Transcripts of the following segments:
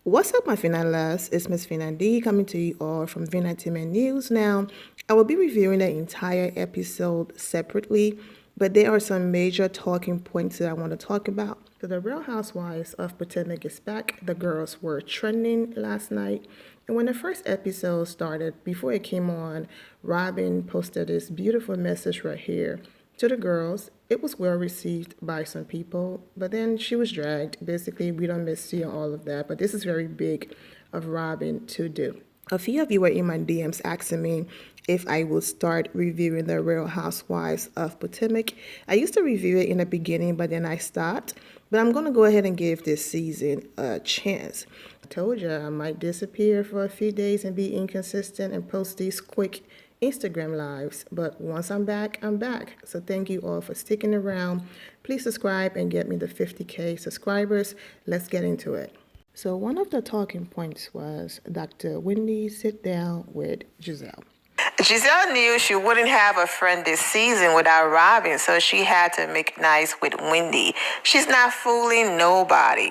What's up, my finalists? It's Miss Fina D coming to you all from Vina Team and News. Now, I will be reviewing the entire episode separately, but there are some major talking points that I want to talk about. So the Real Housewives of Potomac is back. The girls were trending last night. And when the first episode started, before it came on, Robin posted this beautiful message right here to the girls. It was well received by some people, but then she was dragged. Basically, we don't miss seeing all of that, but this is very big of Robin to do. A few of you were in my DMs asking me if I would start reviewing the Real Housewives of Potomac. I used to review it in the beginning, but then I stopped. But I'm going to go ahead and give this season a chance. I told you I might disappear for a few days and be inconsistent and post these quick Instagram lives, but once I'm back, I'm back. So thank you all for sticking around. Please subscribe and get me the 50K subscribers. Let's get into it. So one of the talking points was Dr. Wendy sit down with Gizelle. Gizelle knew she wouldn't have a friend this season without Robin, so she had to make nice with Wendy. She's not fooling nobody.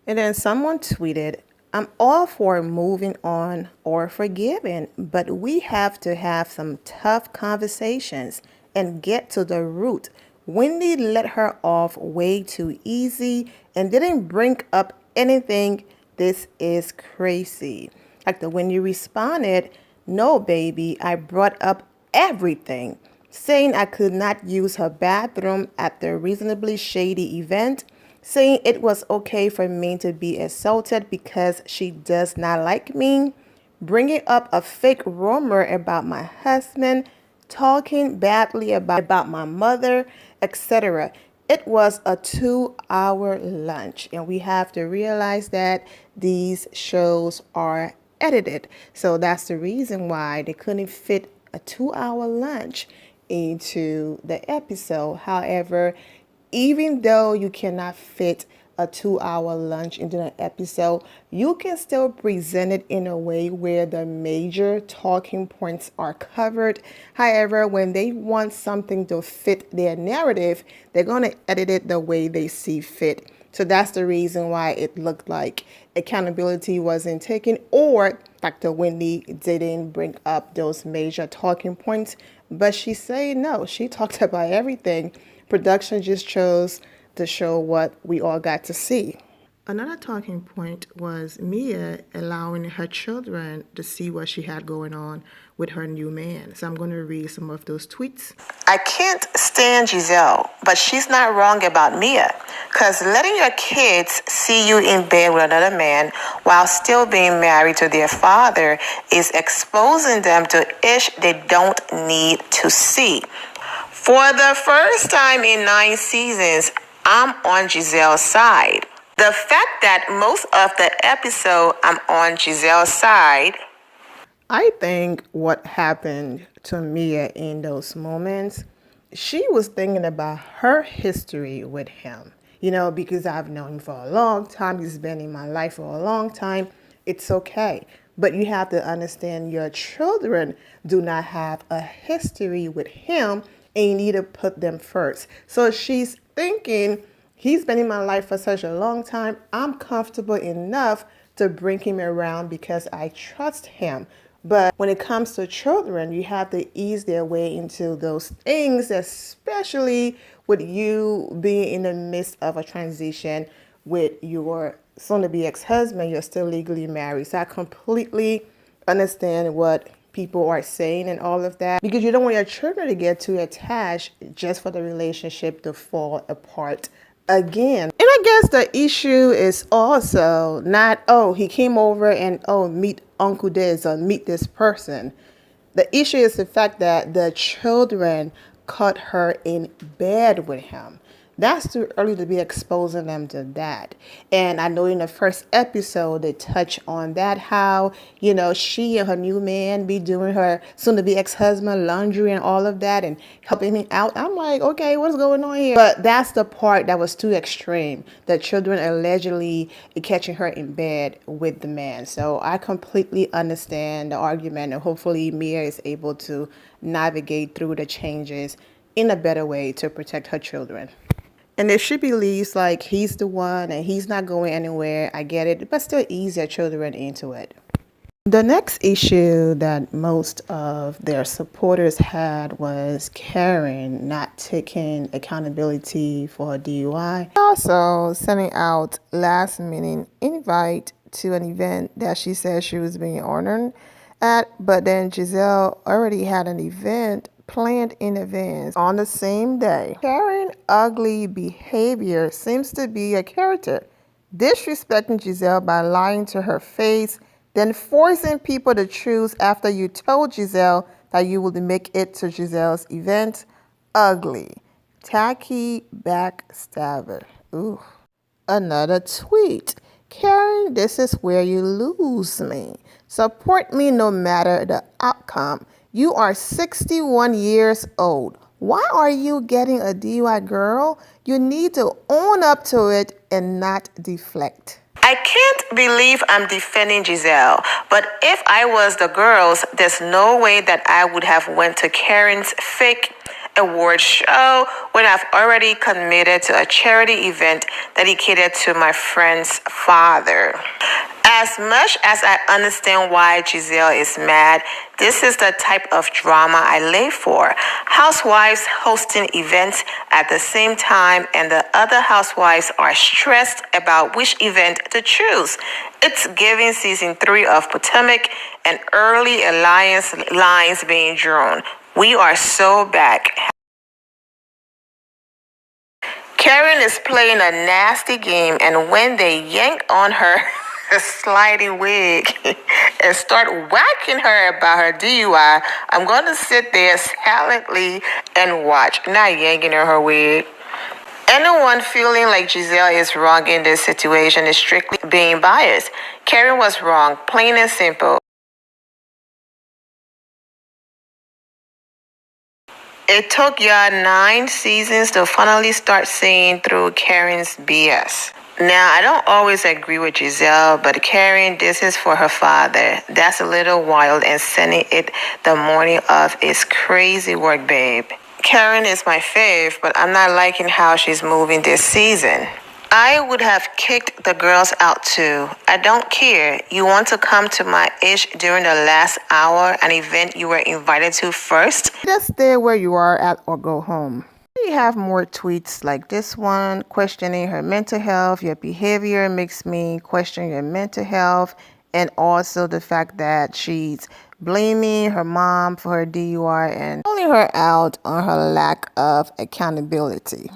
And then someone tweeted, I'm all for moving on or forgiving, but we have to have some tough conversations and get to the root. Wendy let her off way too easy and didn't bring up anything. This is crazy. Dr. Wendy responded, no, baby, I brought up everything, saying I could not use her bathroom at the reasonably shady event, saying it was okay for me to be assaulted because she does not like me, bringing up a fake rumor about my husband, talking badly about my mother, etc. It was a 2-hour lunch, and we have to realize that these shows are edited. So that's the reason why they couldn't fit a 2-hour lunch into the episode. However, even though you cannot fit a 2-hour lunch into an episode, you can still present it in a way where the major talking points are covered. However, when they want something to fit their narrative, they're going to edit it the way they see fit. So that's the reason why it looked like accountability wasn't taken, or Dr. Wendy didn't bring up those major talking points. But she said no, she talked about everything. Production just chose to show what we all got to see. Another talking point was Mia allowing her children to see what she had going on with her new man. So I'm going to read some of those tweets. I can't stand Gizelle, but she's not wrong about Mia. Because letting your kids see you in bed with another man while still being married to their father is exposing them to ish they don't need to see. For the first time in 9 seasons, I'm on Gizelle's side. The fact that most of the episode I'm on Gizelle's side. I think what happened to Mia in those moments, she was thinking about her history with him. You know, because I've known him for a long time. He's been in my life for a long time. It's okay. But you have to understand your children do not have a history with him, and you need to put them first. So she's thinking, he's been in my life for such a long time. I'm comfortable enough to bring him around because I trust him. But when it comes to children, you have to ease their way into those things, especially with you being in the midst of a transition with your soon-to-be ex-husband. You're still legally married. So I completely understand what people are saying and all of that, because you don't want your children to get too attached just for the relationship to fall apart again. And I guess the issue is also not, oh, he came over and, oh, meet Uncle Diz or meet this person. The issue is the fact that the children caught her in bed with him. That's too early to be exposing them to that. And I know in the first episode, they touch on that, how, you know, she and her new man be doing her soon-to-be ex-husband laundry and all of that and helping him out. I'm like, okay, what's going on here? But that's the part that was too extreme. The children allegedly catching her in bed with the man. So I completely understand the argument, and hopefully Mia is able to navigate through the changes in a better way to protect her children. And if she believes like he's the one and he's not going anywhere, I get it, but still ease your children into it. The next issue that most of their supporters had was Karen not taking accountability for her DUI. Also sending out last minute invite to an event that she said she was being honored at, but then Gizelle already had an event planned in advance on the same day. Karen's ugly behavior seems to be a character, disrespecting Gizelle by lying to her face, then forcing people to choose after you told Gizelle that you would make it to Gizelle's event. Ugly. Tacky backstabber. Ooh. Another tweet. Karen, this is where you lose me. Support me no matter the outcome. You are 61 years old. Why are you getting a DUI, girl? You need to own up to it and not deflect. I can't believe I'm defending Gizelle, but if I was the girls, there's no way that I would have went to Karen's fake award show when I've already committed to a charity event dedicated to my friend's father. As much as I understand why Gizelle is mad, this is the type of drama I live for. Housewives hosting events at the same time, and the other housewives are stressed about which event to choose. It's giving season 3 of Potomac and early alliance lines being drawn. We are so back. Karen is playing a nasty game, and when they yank on her sliding wig and start whacking her about her DUI, I'm going to sit there silently and watch, not yanking her wig. Anyone feeling like Gizelle is wrong in this situation is strictly being biased. Karen was wrong, plain and simple. It took y'all 9 seasons to finally start seeing through Karen's BS. Now, I don't always agree with Gizelle, but Karen, this is for her father. That's a little wild, and sending it the morning of is crazy work, babe. Karen is my fave, but I'm not liking how she's moving this season. I would have kicked the girls out too. I don't care. You want to come to my ish during the last hour, an event you were invited to first? Just stay where you are at or go home. We have more tweets like this one, questioning her mental health. Your behavior makes me question your mental health. And also the fact that she's blaming her mom for her DUI and calling her out on her lack of accountability.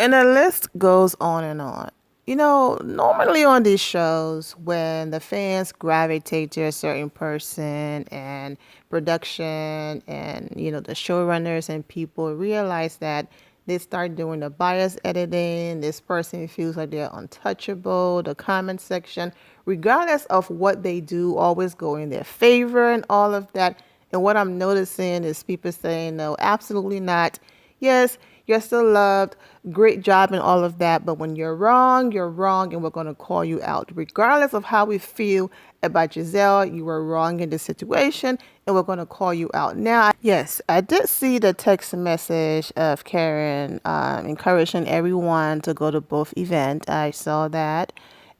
And the list goes on and on. You know, normally on these shows, when the fans gravitate to a certain person and production and, the showrunners and people realize that they start doing the bias editing, this person feels like they're untouchable, the comment section, regardless of what they do, always go in their favor and all of that. And what I'm noticing is people saying, no, absolutely not. Yes, you're still loved. Great job and all of that. But when you're wrong, and we're going to call you out. Regardless of how we feel about Gizelle, you were wrong in this situation and we're going to call you out. Now, yes, I did see the text message of Karen encouraging everyone to go to both events. I saw that.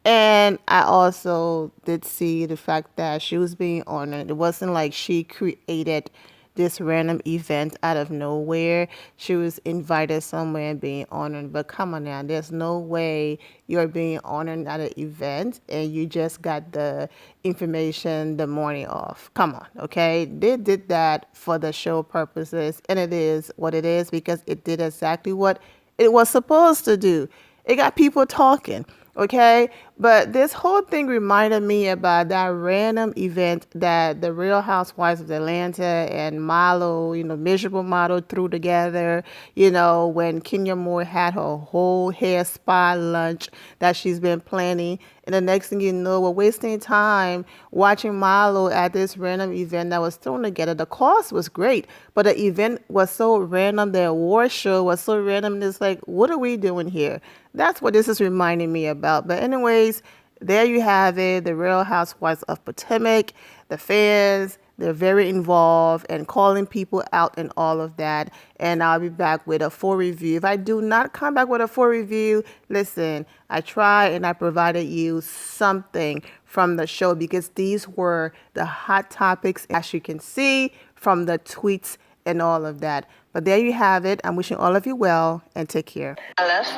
And I also did see the fact that she was being honored. It wasn't like she created this random event out of nowhere. She was invited somewhere and being honored. But come on now, there's no way you're being honored at an event and you just got the information the morning off. Come on, okay? They did that for the show purposes, and it is what it is because it did exactly what it was supposed to do. It got people talking. Okay, but this whole thing reminded me about that random event that the Real Housewives of Atlanta and Milo, miserable Milo threw together, when Kenya Moore had her whole hair spa lunch that she's been planning. And the next thing you know, we're wasting time watching Milo at this random event that was thrown together. The cost was great, but the event was so random. The award show was so random. It's like, what are we doing here? That's what this is reminding me about. But anyways, there you have it. The Real Housewives of Potomac. The fans, They're very involved and calling people out and all of that. And I'll be back with a full review. If I do not come back with a full review, listen, I try and I provided you something from the show because these were the hot topics, as you can see from the tweets and all of that. But there you have it. I'm wishing all of you well and take care.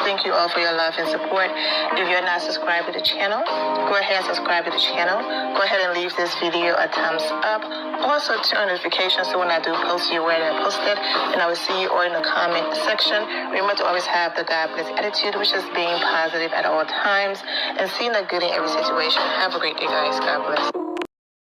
Thank you all for your love and support. If you're not subscribed to the channel, go ahead and subscribe to the channel. Go ahead and leave this video a thumbs up. Also turn on notifications so when I do post, you're aware that I posted. And I will see you all in the comment section. Remember to always have the God bless attitude, which is being positive at all times and seeing the good in every situation. Have a great day, guys. God bless.